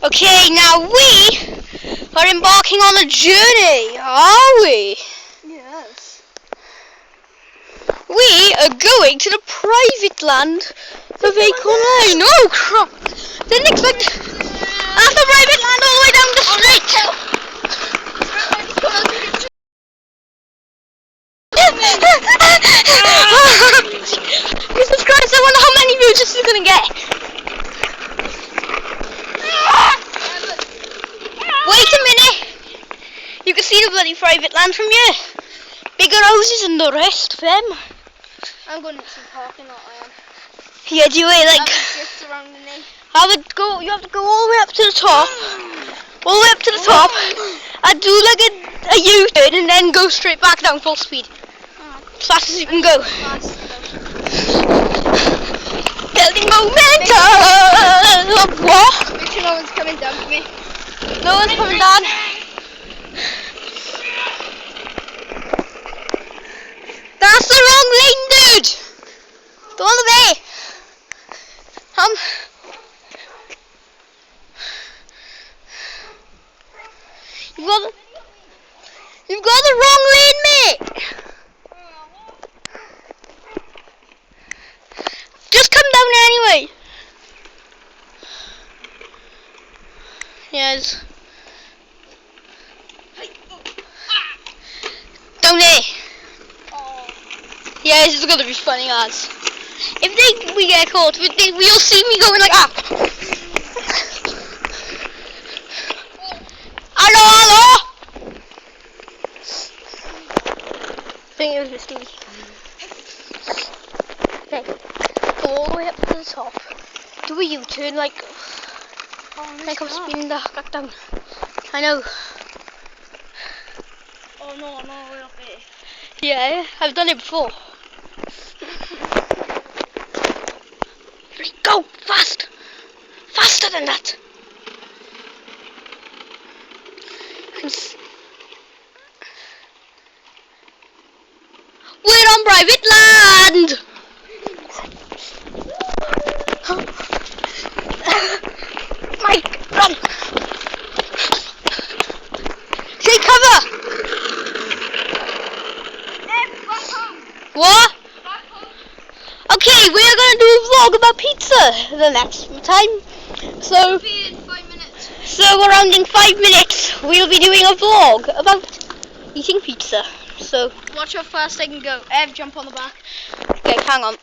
Okay, now we are embarking on a journey, are we? Yes. We are going to the private land of Acorn Lane. Oh crap! Didn't expect that's the private land all the way down the street. Jesus Christ! I wonder how many views this is gonna get. Wait a minute! You can see the bloody private land from here. Bigger houses and the rest of them. I'm going to some parking lot. I am. Yeah, do you like? Just surrounding me. I would go. You have to go all the way up to the top. All the way up to the top. And do like a U-turn and then go straight back down full speed. As fast as you can go. Building momentum. What? Make sure no one's coming down for me. No one's coming down. That's the wrong lane, dude. The other way. You've got the wrong lane, mate. Just come down anyway. Yes. Down there. Yeah, this is gonna be funny, lads. If we get caught, we'll see me going like that. Hello. I think it was Misty. Okay, go all the way up to the top. Do a U-turn like I'm spinning back down. I know. Oh no, we're up here. Yeah, I've done it before. Go fast, faster than that. We're on private land. Mike, run! Take cover. What? Okay, we are gonna do a vlog about pizza the next time. So, Be in 5 minutes. so around in 5 minutes, we'll be doing a vlog about eating pizza. So, Watch how fast I can go. Ev, jump on the back. okay, hang on.